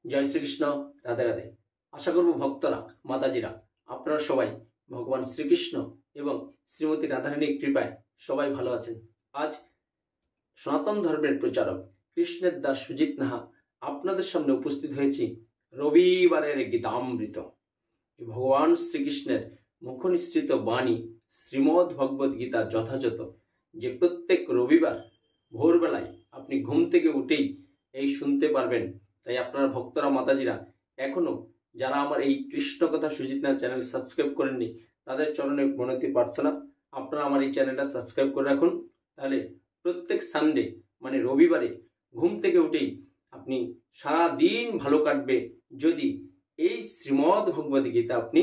জয় শ্রীকৃষ্ণ। রাধে রাধে। আশা করব ভক্তরা, মাতাজিরা, আপনারা সবাই ভগবান শ্রীকৃষ্ণ এবং শ্রীমতী রাধারানীর কৃপায় সবাই ভালো আছেন। আজ সনাতন ধর্মের প্রচারক কৃষ্ণের দাস সুজিত নাহা আপনাদের সামনে উপস্থিত হয়েছি রবিবারের গীতামৃত। ভগবান শ্রীকৃষ্ণের মুখনিসৃত বাণী শ্রীমদ্ ভগবদ গীতা যথাযথ যে প্রত্যেক রবিবার ভোরবেলায় আপনি ঘুম থেকে উঠেই এই শুনতে পারবেন। তাই আপনারা ভক্তরা, মাতাজিরা, এখনো যারা আমার এই কৃষ্ণ কথা সুজিত নাহা চ্যানেল সাবস্ক্রাইব করেননি তাদের চরণে বিনতি প্রার্থনা, আপনারা আমার এই চ্যানেলটা সাবস্ক্রাইব করে রাখুন। তাহলে প্রত্যেক সানডে মানে রবিবারে ঘুম থেকে উঠেই আপনি সারা দিন ভালো কাটবে যদি এই শ্রীমদ্ ভগবদ গীতা আপনি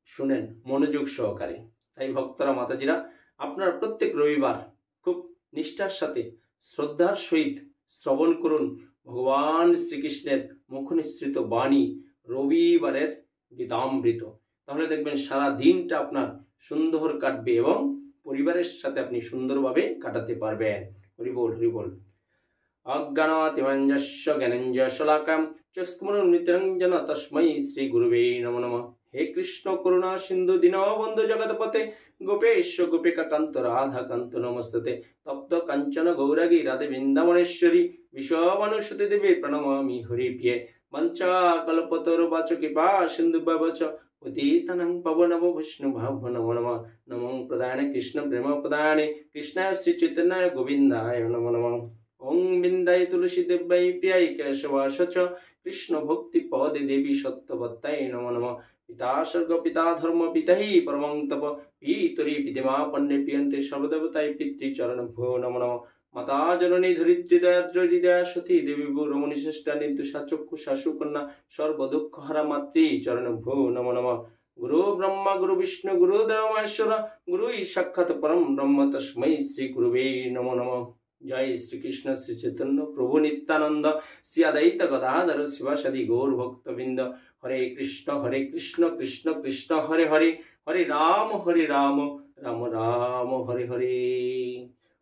শুনেন মনোযোগ সহকারে। তাই ভক্তরা, মাতাজিরা, আপনারা প্রত্যেক রবিবার খুব নিষ্ঠার সাথে শ্রদ্ধার সহিত শ্রবণ করুন ভগবান শ্রীকৃষ্ণের মুখনিসৃত বাণী রবিবারের গীতামৃত। তাহলে দেখবেন সারা দিনটা আপনার সুন্দর কাটবে এবং পরিবারের সাথে আপনি সুন্দরভাবে কাটাতে পারবেন। হরি বল, হরি বল। অজ্ঞানাতিমঞ্জস্য জ্ঞানঞ্জশলাকাম চস্মরুন্মিতরঞ্জন তস্मै শ্রী গুরুবে নমো নমঃ। হে কৃষ্ণ করুণা সিন্ধু দীনবন্ধু জগৎপতে গোপেশ গোপিকা কান্ত রাধা কান্ত নমস্তে। তপ্ত কাঞ্চন গৌরাঙ্গী রাধে বৃন্দাবনেশ্বরী বিশ্ববনুসুতে দেবী প্রণমামি হরিপ্রিয়ে। বঞ্চা কল্পতরুবাচ কৃপা সিন্ধুভ্যবচ পতিতানাং পাবনব বৈষ্ণব নমো নমঃ। নমো প্রদায়নে কৃষ্ণ প্রেম প্রদায়নে কৃষ্ণায় শ্রী চৈতন্যায় গোবিন্দায় নমো নমঃ। ওং বিন্দায় তুলসী দেব্যাই প্রিয়াই কেশবাস চ কৃষ্ণ ভক্তি পদে দেবী সত্যবত্তায় নমো নমঃ। পিতা স্বর্গ পিতা ধর্ম পিতাহি পরমং তপ পিতরি পিতামা পণ্যে পিয়ন্তে সর্বদেবতায় পিতৃচরণ ভো নমো নমঃ। মাতা জননী ধরিত্রী দয়া সতী দেবী ভূ রমণী শ্রেষ্ঠা নির্দোষা চক্ষু শাশু কন্যা সর্বদুঃখ হারা মাতৃ চরণ ভো নমো নমঃ। গুরু ব্রহ্মা গুরু বিষ্ণু গুরু দেব মহেশ্বর গুরু সাক্ষাৎ পরম ব্রহ্ম তস্मै শ্রী গুরুবে নমো নমঃ। জয় শ্রীকৃষ্ণ শ্রী চৈতন্য প্রভু নিত্যানন্দ শ্রী অদ্বৈত গদাধর শিবাসাদি গৌর ভক্তবৃন্দ। হরে কৃষ্ণ কৃষ্ণ কৃষ্ণ হরে হরে, হরে রাম রাম রাম হরে হরে।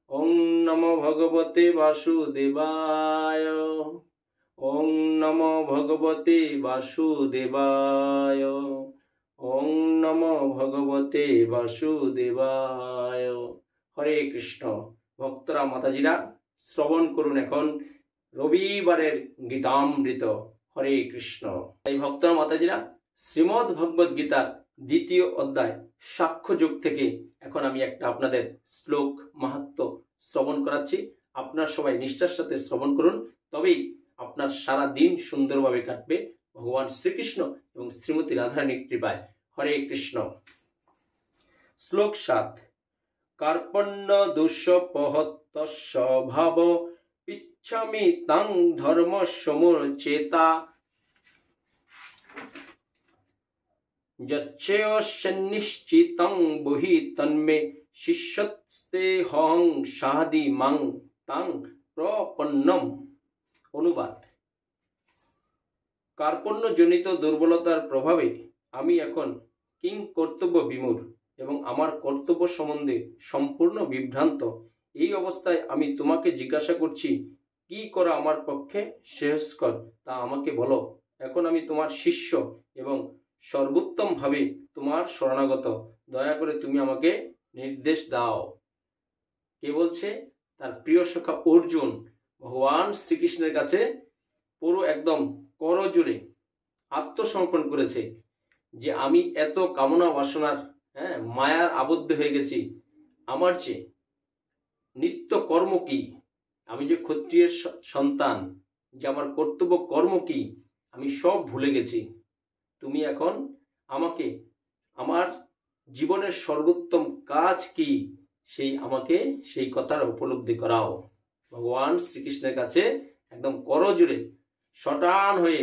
ওং নমো ভগবতে বাসুদেবায়। ওং নমো ভগবতে বাসুদেবায়। ওং নমো ভগবতে বাসুদেবায়। হরে কৃষ্ণ। ভক্তরা, মাতাজিরা, শ্রবণ করুন এখন রবিবারের গীতামৃত। হরে কৃষ্ণ। এই ভক্তরা, মাতাজিরা, শ্রীমদ্ ভগবদ গীতার দ্বিতীয় অধ্যায় সাক্ষ্য যুগ থেকে এখন আমি একটা আপনাদের শ্লোক মাহাত্ম্য শ্রবণ করাচ্ছি। আপনারা সবাই নিষ্ঠার সাথে শ্রবণ করুন, তবেই আপনার সারা দিন সুন্দরভাবে কাটবে ভগবান শ্রীকৃষ্ণ এবং শ্রীমতী রাধারানীর কৃপায়। হরে কৃষ্ণ। শ্লোক 7। কার্পণ্য দুঃসপহত্ত স্বভাব ইচ্ছামি তাং ধর্ম সমুচেতা যচ্ছেয়সন্নিশ্চিতং বহি তন্মে শিষ্যস্তেহং সাহাদি মাং তাং প্রপন্নম। অনুবাদ। কার্পণ্যজনিত দুর্বলতার প্রভাবে আমি এখন কিং কর্তব্য বিমূঢ় এবং আমার কর্তব্য সম্বন্ধে সম্পূর্ণ বিভ্রান্ত। এই অবস্থায় আমি তোমাকে জিজ্ঞাসা করছি, কি করা আমার পক্ষে শ্রেয়স্কর তা আমাকে বলো। এখন আমি তোমার শিষ্য এবং সর্বোত্তমভাবে তোমার শরণাগত। দয়া করে তুমি আমাকে নির্দেশ দাও। কে বলছে? তার প্রিয় সখা অর্জুন ভগবান শ্রীকৃষ্ণের কাছে পুরো একদম করজোড়ে আত্মসমর্পণ করেছে যে আমি এত কামনা বাসনার মায়ার আবদ্ধ হয়ে গেছি। আমার যে নিত্য কর্ম কি, আমি যে ক্ষত্রিয়ের সন্তান, যে আমার কর্তব্য কর্ম কি, আমি সব ভুলে গেছি। তুমি এখন আমাকে আমার জীবনের সর্বোত্তম কাজ কি আমাকে সেই কথার উপলব্ধি করাও। ভগবান শ্রীকৃষ্ণের কাছে একদম করজোড়ে শটান হয়ে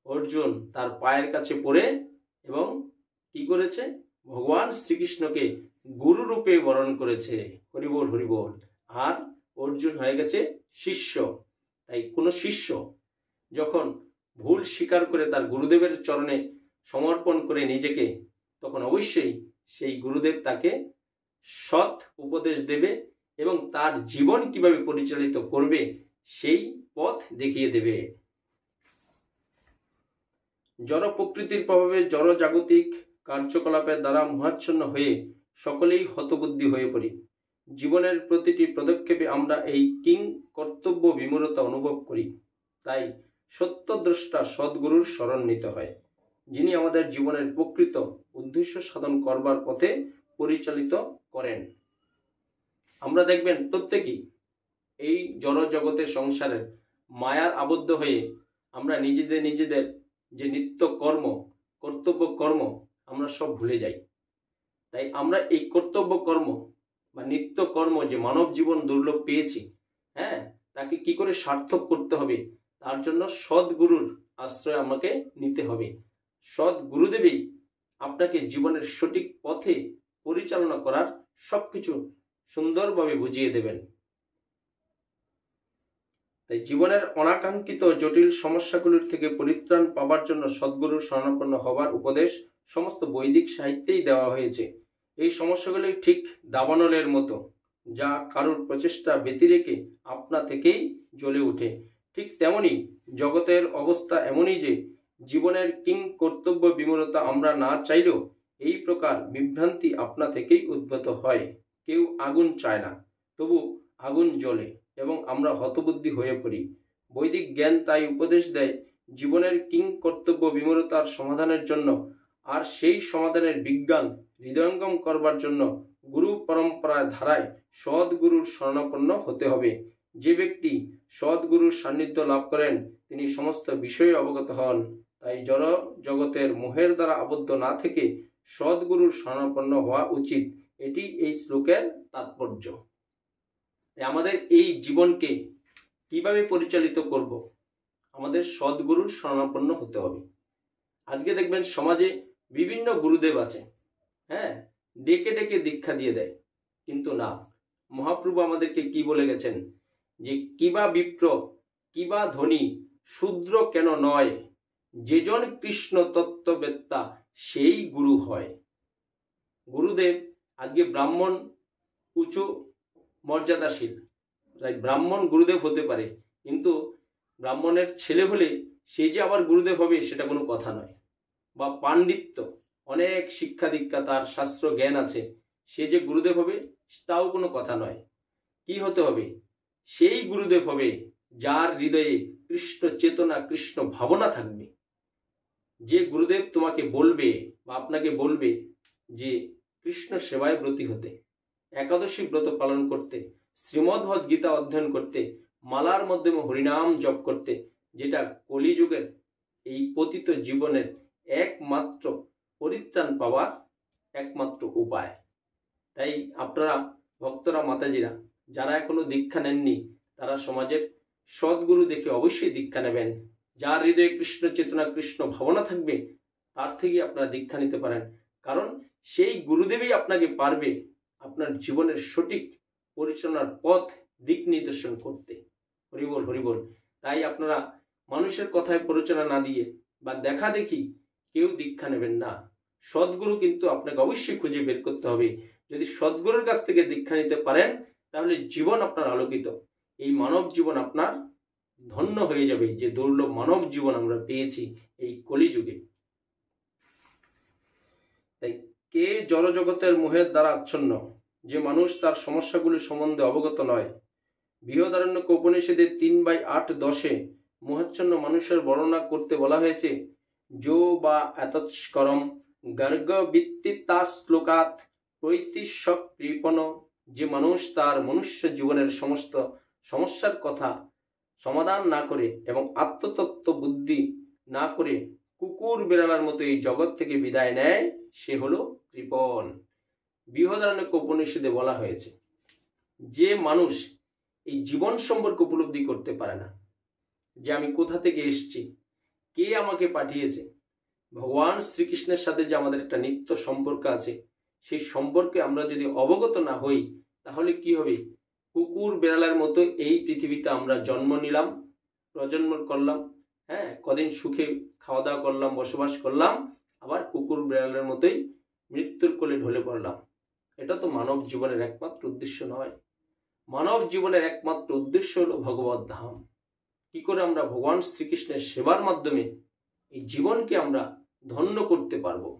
অর্জুন তার পায়ের কাছে পড়ে এবং কি করেছে? ভগবান শ্রীকৃষ্ণকে গুরু রূপে বরণ করেছে। হরিবোল, হরিবোল। আর অর্জুন হয়ে গেছে শিষ্য। তাই কোনো শিষ্য যখন ভুল স্বীকার করে তার গুরুদেবের চরণে সমর্পণ করে নিজেকে, তখন অবশ্যই সেই গুরুদেব তাকে সৎ উপদেশ দেবে এবং তার জীবন কিভাবে পরিচালিত করবে সেই পথ দেখিয়ে দেবে। জড় প্রকৃতির প্রভাবে জড় জাগতিক কার্যকলাপের দ্বারা মোহাচ্ছন্ন হয়ে সকলেই হতবুদ্ধি হয়ে পড়ি। জীবনের প্রতিটি পদক্ষেপে আমরা এই কিং কর্তব্য বিমূঢ়তা অনুভব করি। তাই সত্যদ্রষ্টা সদ্গুরুর শরণ নিতে হয়, যিনি আমাদের জীবনের প্রকৃত উদ্দেশ্য সাধন করবার পথে পরিচালিত করেন। আমরা দেখবেন প্রত্যেকেই এই জড় জগতের সংসারের মায়ার আবদ্ধ হয়ে আমরা নিজেদের যে নিত্য কর্ম, কর্তব্য কর্ম আমরা সব ভুলে যাই। তাই আমরা এই কর্তব্য কর্ম বা নিত্য কর্ম যে মানব জীবন দুর্লভ পেয়েছি, তাকে কি করে সার্থক করতে হবে, তার জন্য সদ্গুরুর আশ্রয় আমাকে নিতে হবে। সদ্গুরুদেবই আপনাকে জীবনের সঠিক পথে পরিচালনা করার সবকিছু সুন্দরভাবে বুঝিয়ে দেবেন। তাই জীবনের অনাকাঙ্ক্ষিত জটিল সমস্যাগুলির থেকে পরিত্রাণ পাওয়ার জন্য সদ্গুরুর শরণাপন্ন হবার উপদেশ সমস্ত বৈদিক সাহিত্যেই দেওয়া হয়েছে। এই সমস্যাগুলি ঠিক দাবানলের মতো, যা কারুর প্রচেষ্টা ব্যতিরেকে আপনা থেকেই জ্বলে ওঠে। ঠিক তেমনি জগতের অবস্থা এমনই যে জীবনের কিং কর্তব্য বিমূঢ়তা আমরা না চাইলেও এই প্রকার বিভ্রান্তি আপনা থেকেই উদ্ভূত হয়। কেউ আগুন চায় না, তবু আগুন জ্বলে এবং আমরা হতবুদ্ধি হয়ে পড়ি। বৈদিক জ্ঞান তাই উপদেশ দেয় জীবনের কিং কর্তব্য বিমূঢ়তার সমাধানের জন্য, আর সেই সমাধানের বিজ্ঞান হৃদয়ঙ্গম করবার জন্য গুরু পরম্পরায় ধারায় সদ্গুরুর শরণাপন্ন হতে হবে। যে ব্যক্তি সদ্গুরুর সান্নিধ্য লাভ করেন তিনি সমস্ত বিষয়ে অবগত হন। তাই জড় জগতের মোহের দ্বারা আবদ্ধ না থেকে সদ্গুরুর শরণাপন্ন হওয়া উচিত। এটি এই শ্লোকের তাৎপর্য। আমাদের এই জীবনকে কিভাবে পরিচালিত করব, আমাদের সদ্গুরুর শরণাপন্ন হতে হবে। আজকে দেখবেন সমাজে বিভিন্ন গুরুদেব আছে, ডেকে ডেকে দীক্ষা দিয়ে দেয়, কিন্তু না, মহাপ্রভু আমাদেরকে কি বলে গেছেন যে কিবা বিপ্র কিবা ধনী শূদ্র কেন নয়, যেজন কৃষ্ণ তত্ত্ববেত্তা সেই গুরু হয়। গুরুদেব আজকে ব্রাহ্মণ উঁচু মর্যাদাশীল, তাই ব্রাহ্মণ গুরুদেব হতে পারে, কিন্তু ব্রাহ্মণের ছেলে হলে সে যে আবার গুরুদেব হবে সেটা কোনো কথা নয়। বা পাণ্ডিত্য, অনেক শিক্ষা দীক্ষা তার, শাস্ত্র জ্ঞান আছে, সে যে গুরুদেব হবে তাও কোনো কথা নয়। কি হতে হবে? সেই গুরুদেব হবে যার হৃদয়ে কৃষ্ণ চেতনা, কৃষ্ণ ভাবনা থাকবে। যে গুরুদেব তোমাকে বলবে বা আপনাকে বলবে যে কৃষ্ণ সেবায় ব্রতী হতে, একাদশী ব্রত পালন করতে, শ্রীমদ্ভগবদ গীতা অধ্যয়ন করতে, মালার মাধ্যমে হরিনাম জপ করতে, যেটা কলিযুগের এই পতিত জীবনের একমাত্র পরিত্রাণ পাওয়ার একমাত্র উপায়। তাই আপনারা ভক্তরা, মাতাজিরা যারা এখনো দীক্ষা নেননি, তারা সমাজের সদ্গুরু দেখে অবশ্যই দীক্ষা নেবেন। যার হৃদয়ে কৃষ্ণ চেতনা, কৃষ্ণ ভাবনা থাকবে, তার থেকে আপনারা দীক্ষা নিতে পারেন, কারণ সেই গুরুদেবই আপনাকে পারবে আপনার জীবনের সঠিক পরিচালনার পথ দিক নির্দেশন করতে। হরিবল হরিবল। তাই আপনারা মানুষের কথায় পরিচালনা না দিয়ে বা দেখা দেখি কেউ দীক্ষা নেবেন না। সদ্গুরু কিন্তু আপনাকে অবশ্যই খুঁজে বের করতে হবে। যদি সদ্গুরুর কাছ থেকে দীক্ষা নিতে পারেন তাহলে জীবন আপনার আলোকিত, এই মানব জীবন আপনার ধন্য হয়ে যাবে, যে দুর্লভ মানব জীবন আমরা পেয়েছি এই কলিযুগে। তাই কে জড়জগতের মোহের দ্বারা আচ্ছন্ন, যে মানুষ তার সমস্যাগুলি সম্বন্ধে অবগত নয়। বৃহদারণ্যক উপনিষদের 3/8-10 মোহাচ্ছন্ন মানুষের বর্ণনা করতে বলা হয়েছে, যো বা এতৎস্করম গর্গ বৃত্তিতা শ্লোকাত পৈতিষ্যক কৃপণ, যে মানুষ তার মনুষ্য জীবনের সমস্ত সমস্যার কথা সমাধান না করে এবং আত্মতত্ত্ব বুদ্ধি না করে কুকুর বেড়ালার মতো এই জগৎ থেকে বিদায় নেয়, সে হলো কৃপণ। বৃহদারণ্যক উপনিষদে বলা হয়েছে যে মানুষ এই জীবন সম্পর্কে উপলব্ধি করতে পারে না, যে আমি কোথা থেকে এসেছি, কে আমাকে পাঠিয়েছে, ভগবান শ্রীকৃষ্ণের সাথে যে আমাদের একটা নিত্য সম্পর্ক আছে, সেই সম্পর্কে আমরা যদি অবগত না হই তাহলে কি হবে? কুকুর বেড়ালের মতো এই পৃথিবীতে আমরা জন্ম নিলাম, প্রজন্ম করলাম, কদিন সুখে খাওয়া দাওয়া করলাম, বসবাস করলাম, আবার কুকুর বেড়ালের মতোই মৃত্যুর কোলে ঢলে পড়লাম। এটা তো মানব জীবনের একমাত্র উদ্দেশ্য নয়। মানব জীবনের একমাত্র উদ্দেশ্য হলো ভগবত ধাম। কি করে আমরা ভগবান শ্রীকৃষ্ণের সেবার মাধ্যমে এই জীবনকে আমরা ধন্য করতে পারবো।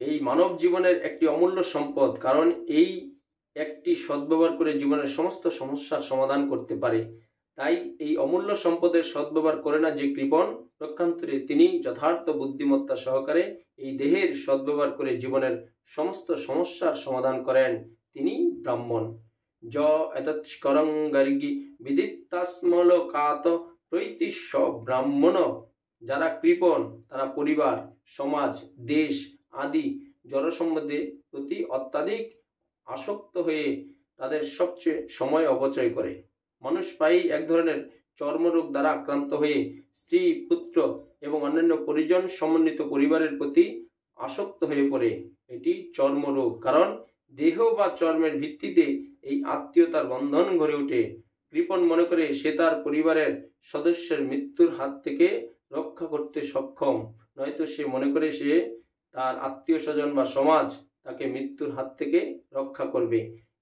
এই মানব জীবনের একটি অমূল্য সম্পদ, কারণ এই একটি সদ্ব্যবহার করে জীবনের সমস্ত সমস্যার সমাধান করতে পারে। তাই এই অমূল্য সম্পদের সদ্ব্যবহার করে না যে কৃপণ, পক্ষান্তরে তিনি যথার্থ বুদ্ধিমত্তা সহকারে এই দেহের সদ্ব্যবহার করে জীবনের সমস্ত সমস্যার সমাধান করেন, তিনি ব্রাহ্মণ। য এতৎস্করং গর্গি বিদিত্তাস্মলোকাত প্রৈতিস্য ব্রাহ্মণ। যারা কৃপণ তারা পরিবার, সমাজ, দেশ আদি জড় সম্বন্ধে প্রতি অত্যাধিক আসক্ত হয়ে তাদের সবচেয়ে সময় অপচয় করে। মানুষ প্রায়ই এক ধরনের চর্মরোগ দ্বারা আক্রান্ত হয়ে স্ত্রী, পুত্র এবং অন্যান্য পরিজন সমন্বিত পরিবারের প্রতি আসক্ত হয়ে পড়ে। এটি চর্মরোগ, কারণ দেহ বা চর্মের ভিত্তিতে এই আত্মীয়তার বন্ধন গড়ে ওঠে। কৃপণ মনে করে সে তার পরিবারের সদস্যের মৃত্যুর হাত থেকে রক্ষা করতে সক্ষম, নয়তো সে মনে করে সে তার আত্মীয় স্বজন বা সমাজ তাকে মৃত্যুর হাত থেকে রক্ষা করবে।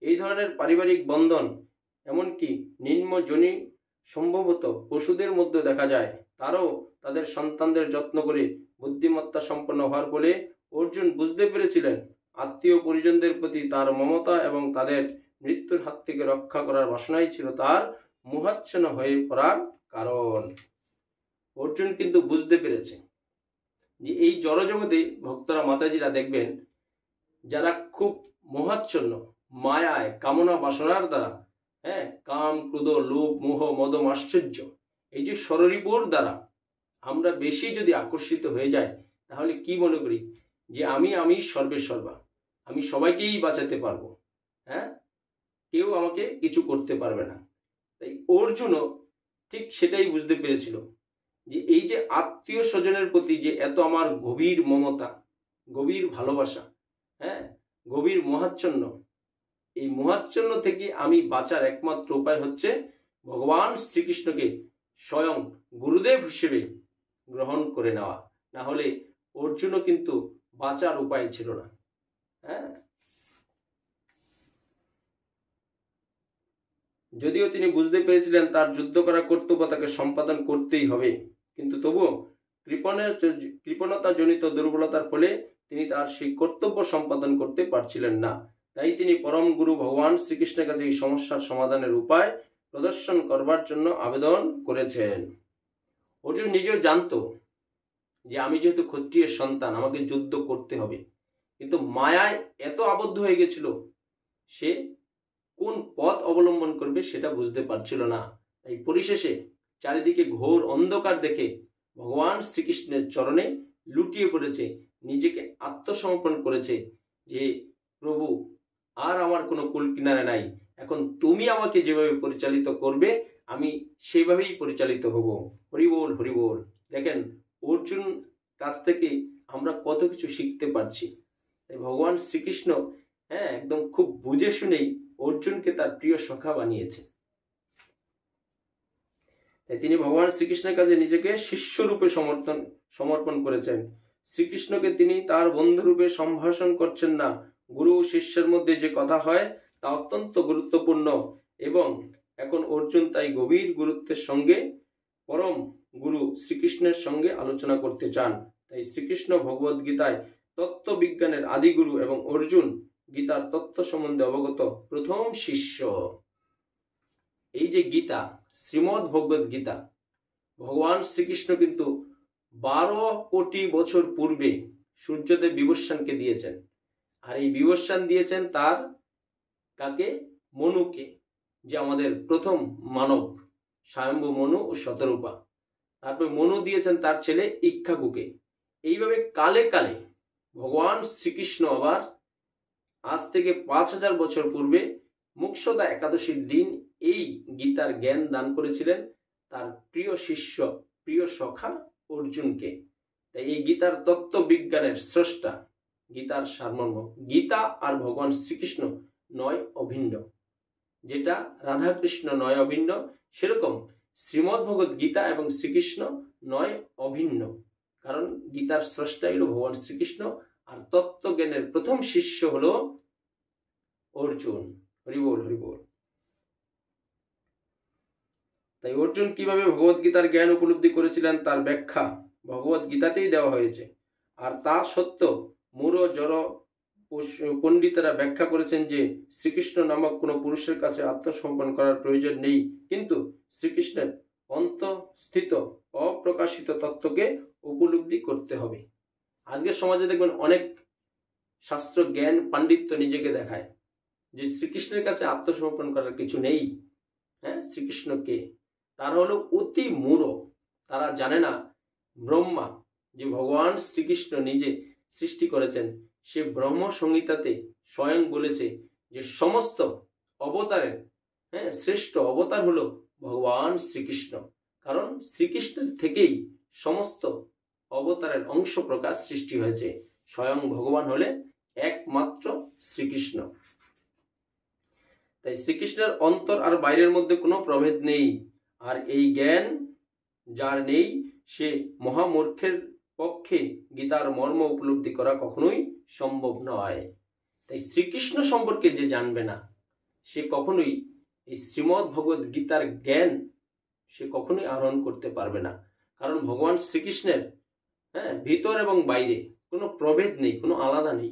এই ধরনের পারিবারিক বন্ধন এমনকি নিম্নজনী সম্ভবত পশুদের মধ্যে দেখা যায়। তারাও তাদের সন্তানদের যত্ন করে বুদ্ধিমত্তা সম্পন্ন হওয়ার ফলে অর্জুন বুঝতে পেরেছিলেন আত্মীয় পরিজনদের প্রতি তার মমতা এবং তাদের মৃত্যুর হাত থেকে রক্ষা করার বাসনাই ছিল তার মোহাচ্ছন্ন হয়ে পড়ার কারণ। অর্জুন কিন্তু বুঝতে পেরেছে যে এই জড়জগতে ভক্তরা, মাতাজিরা দেখবেন যারা খুব মোহাচ্ছন্ন, মায়ায়, কামনা বাসনার দ্বারা, কাম, ক্রোধ, লোভ, মোহ, মদ, আশ্চর্য, এই যে ষড়রিপুর দ্বারা আমরা বেশি যদি আকর্ষিত হয়ে যাই, তাহলে কি মনে করি যে আমি সর্বে সর্বা, আমি সবাইকেই বাঁচাতে পারবো, কেউ আমাকে কিছু করতে পারবে না। তাই অর্জুনও ঠিক সেটাই বুঝতে পেরেছিল যে এই যে আত্মীয় স্বজনের প্রতি যে এত আমার গভীর মমতা, গভীর ভালোবাসা, গভীর মোহাচ্ছন্ন, এই মোহাচ্ছন্ন থেকে আমি বাঁচার একমাত্র উপায় হচ্ছে ভগবান শ্রীকৃষ্ণকে স্বয়ং গুরুদেব হিসেবে গ্রহণ করে নেওয়া। না হলে অর্জুনও কিন্তু বাঁচার উপায় ছিল না। যদিও তিনি বুঝতে পেরেছিলেন তার যুদ্ধ করা কর্তব্য তাকে সম্পাদন করতেই হবে, কিন্তু তবুও কৃপণতা জনিত দুর্বলতার ফলে তিনি তার সেই কর্তব্য সম্পাদন করতে পারছিলেন না। তাই তিনি পরম গুরু ভগবান শ্রীকৃষ্ণের কাছে এই সমস্যার সমাধানের উপায় প্রদর্শন করবার জন্য আবেদন করেছেন। অর্জুন নিজেও জানতো যে আমি যেহেতু ক্ষত্রিয়ের সন্তান, আমাকে যুদ্ধ করতে হবে, কিন্তু মায়ায় এত আবদ্ধ হয়ে গেছিল সে কোন পথ অবলম্বন করবে সেটা বুঝতে পারছিল না। তাই পরিশেষে চারিদিকে ঘোর অন্ধকার দেখে ভগবান শ্রীকৃষ্ণের চরণে লুটিয়ে পড়েছে, নিজেকে আত্মসমর্পণ করেছে যে প্রভু, আর আমার কোনো কুল কিনারে নাই, এখন তুমি আমাকে যেভাবে পরিচালিত করবে আমি সেইভাবেই পরিচালিত হব। হরি বল, হরি বল। দেখেন অর্জুন কাছ থেকে আমরা কত কিছু শিখতে পারছি। তাই ভগবান শ্রীকৃষ্ণ একদম খুব বুঝে শুনেই অর্জুনকে তার প্রিয় সখা বানিয়েছে। তাই তিনি ভগবান শ্রীকৃষ্ণের কাছে নিজেকে শিষ্যরূপে সমর্পণ করেছেন। শ্রীকৃষ্ণকে তিনি তার বন্ধুরূপে সম্ভাষণ করছেন না। গুরু শিষ্যের মধ্যে যে কথা হয় তা অত্যন্ত গুরুত্বপূর্ণ, এবং এখন অর্জুন তাই গভীর গুরুত্বের সঙ্গে পরম গুরু শ্রীকৃষ্ণের সঙ্গে আলোচনা করতে চান। তাই শ্রীকৃষ্ণ ভগবদ গীতায় তত্ত্ববিজ্ঞানের আদিগুরু এবং অর্জুন গীতার তত্ত্ব সম্বন্ধে অবগত প্রথম শিষ্য। এই যে গীতা, শ্রীমদ্ ভগবদ গীতা, ভগবান শ্রীকৃষ্ণ কিন্তু 12 কোটি বছর পূর্বে সূর্যদেব বিবস্বানকে দিয়েছেন। আর এই বিবস্বান দিয়েছেন তার কাকে? মনুকে, যে আমাদের প্রথম মানব, স্বয়ম্ভু মনু ও শতরূপা। তারপর মনু দিয়েছেন তার ছেলে ইক্ষ্বাকুকে। এইভাবে কালে কালে ভগবান শ্রীকৃষ্ণ আবার আজ থেকে 5000 বছর পূর্বে মুক্ষদা একাদশীর দিন এই গীতার জ্ঞান দান করেছিলেন তার প্রিয় শিষ্য, প্রিয় সখা অর্জুনকে। তাই এই গীতার তত্ত্ববিজ্ঞানের স্রষ্টা, গীতার সারমর্ম, গীতা আর ভগবান শ্রীকৃষ্ণ নয় অভিন্ন। যেটা রাধাকৃষ্ণ নয় অভিন্ন, সেরকম শ্রীমদ্ ভগবদ গীতা এবং শ্রীকৃষ্ণ নয় অভিন্ন। কারণ গীতার স্রষ্টা হলো ভগবান শ্রীকৃষ্ণ, আর তত্ত্বজ্ঞানের প্রথম শিষ্য হলো অর্জুন। হরি বল, হরি বল। তাই অর্জুন কিভাবে ভগবদ্গীতার জ্ঞান উপলব্ধি করেছিলেন তার ব্যাখ্যা ভগবদ্গীতাতেই দেওয়া হয়েছে। আর তা সত্ত্বেও মূঢ় জড় পণ্ডিতেরা ব্যাখ্যা করেছেন যে শ্রীকৃষ্ণ নামক কোনো পুরুষের কাছে আত্মসমর্পণ করার প্রয়োজন নেই, কিন্তু শ্রীকৃষ্ণের অন্তঃস্থিত অপ্রকাশিত তত্ত্বকে উপলব্ধি করতে হবে। আজকের সমাজে দেখবেন অনেক শাস্ত্র জ্ঞান পাণ্ডিত্য নিজেকে দেখায় যে শ্রীকৃষ্ণের কাছে আত্মসমর্পণ করার কিছু নেই। হ্যাঁ, শ্রীকৃষ্ণ কে? তারা হলো অতি মূঢ়। তারা জানে না ব্রহ্মা যে ভগবান শ্রীকৃষ্ণ নিজে সৃষ্টি করেছেন, সে ব্রহ্ম সংহিতাতে স্বয়ং বলেছে যে সমস্ত অবতারের শ্রেষ্ঠ অবতার হলো ভগবান শ্রীকৃষ্ণ। কারণ শ্রীকৃষ্ণের থেকেই সমস্ত অবতারের অংশ প্রকাশ সৃষ্টি হয়েছে। স্বয়ং ভগবান হলে একমাত্র শ্রীকৃষ্ণ। তাই শ্রীকৃষ্ণের অন্তর আর বাইরের মধ্যে কোনো প্রভেদ নেই। আর এই জ্ঞান যার নেই সে মহামূর্খের পক্ষে গীতার মর্ম উপলব্ধি করা কখনোই সম্ভব নয়। তাই শ্রীকৃষ্ণ সম্পর্কে যে জানবে না সে কখনোই এই শ্রীমদ্ ভগবদ গীতার জ্ঞান সে কখনোই আহরণ করতে পারবে না। কারণ ভগবান শ্রীকৃষ্ণের ভিতর এবং বাইরে কোনো প্রভেদ নেই, কোনো আলাদা নেই।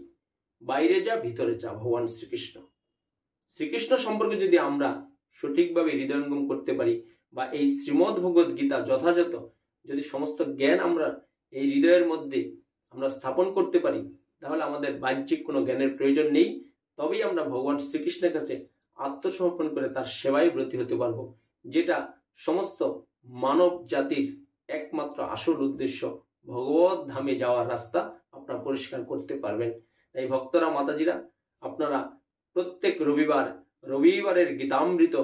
বাইরে যা ভিতরে যা ভগবান শ্রীকৃষ্ণ। শ্রীকৃষ্ণ সম্পর্কে যদি আমরা সঠিকভাবে হৃদয়ঙ্গম করতে পারি বা এই শ্রীমদ্ ভগবদ গীতা যথাযথ যদি সমস্ত জ্ঞান আমরা এই হৃদয়ের মধ্যে আমরা স্থাপন করতে পারি, তাহলে আমাদের বাহ্যিক কোনো জ্ঞানের প্রয়োজন নেই। তবেই আমরা ভগবান শ্রীকৃষ্ণের কাছে আত্মসমর্পণ করে তার সেবায় ব্রতী হতে পারবো, যেটা সমস্ত মানব জাতির একমাত্র আসল উদ্দেশ্য। ভগবত ধামে যাওয়ার রাস্তা আপনারা পরিষ্কার করতে পারবেন। তাই ভক্তরা, মাতাজিরা, আপনারা প্রত্যেক রবিবারের গীতামৃত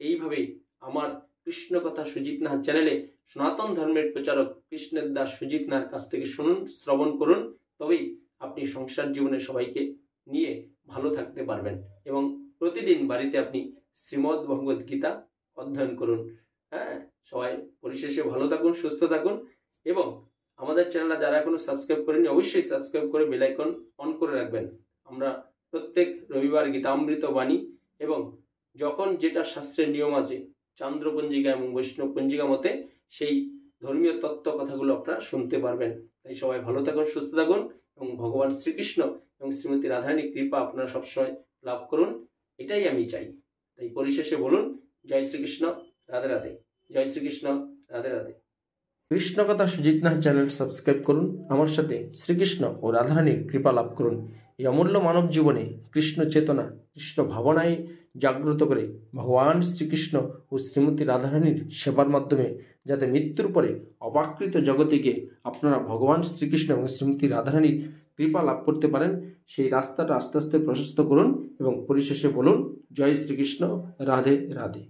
এইভাবে আমার কৃষ্ণ কথা সুজিত নাহার চ্যানেলে সনাতন ধর্মের প্রচারক কৃষ্ণের দাস সুজিত নাহার কাছ থেকে শুনুন, শ্রবণ করুন। তবেই আপনি সংসার জীবনে সবাইকে নিয়ে ভালো থাকতে পারবেন এবং প্রতিদিন বাড়িতে আপনি শ্রীমদ্ ভগবদ গীতা অধ্যয়ন করুন। সবাই পরিশেষে ভালো থাকুন, সুস্থ থাকুন এবং আমাদের চ্যানেলটা যারা এখনো সাবস্ক্রাইব করেনি অবশ্যই সাবস্ক্রাইব করে বেল আইকন অন করে রাখবেন। আমরা প্রত্যেক রবিবার গীতামৃত বাণী এবং যখন যেটা শাস্ত্রের নিয়ম আছে চান্দ্র পঞ্জিকা এবং বৈষ্ণব পঞ্জিকা মতে সেই ধর্মীয় তত্ত্ব কথাগুলো আপনারা শুনতে পারবেন। তাই সবাই ভালো থাকুন, সুস্থ থাকুন এবং ভগবান শ্রীকৃষ্ণ এবং শ্রীমতী রাধারানীর কৃপা আপনারা সবসময় লাভ করুন, এটাই আমি চাই। তাই পরিশেষে বলুন, জয় শ্রীকৃষ্ণ, রাধে রাধে। জয় শ্রীকৃষ্ণ, রাধে রাধে। কৃষ্ণ কথা সুজিত নাহার চ্যানেল সাবস্ক্রাইব করুন, আমার সাথে শ্রীকৃষ্ণ ও রাধারানীর কৃপা লাভ করুন। এই অমূল্য মানব জীবনে কৃষ্ণ চেতনা, কৃষ্ণ ভাবনায় জাগ্রত করে ভগবান শ্রীকৃষ্ণ ও শ্রীমতী রাধারানীর সেবার মাধ্যমে যাতে মৃত্যুর পরে অপাকৃত জগতে গিয়ে আপনারা ভগবান শ্রীকৃষ্ণ এবং শ্রীমতী রাধারানীর কৃপা লাভ করতে পারেন, সেই রাস্তাটা আস্তে আস্তে প্রশস্ত করুন এবং পরিশেষে বলুন, জয় শ্রীকৃষ্ণ, রাধে রাধে।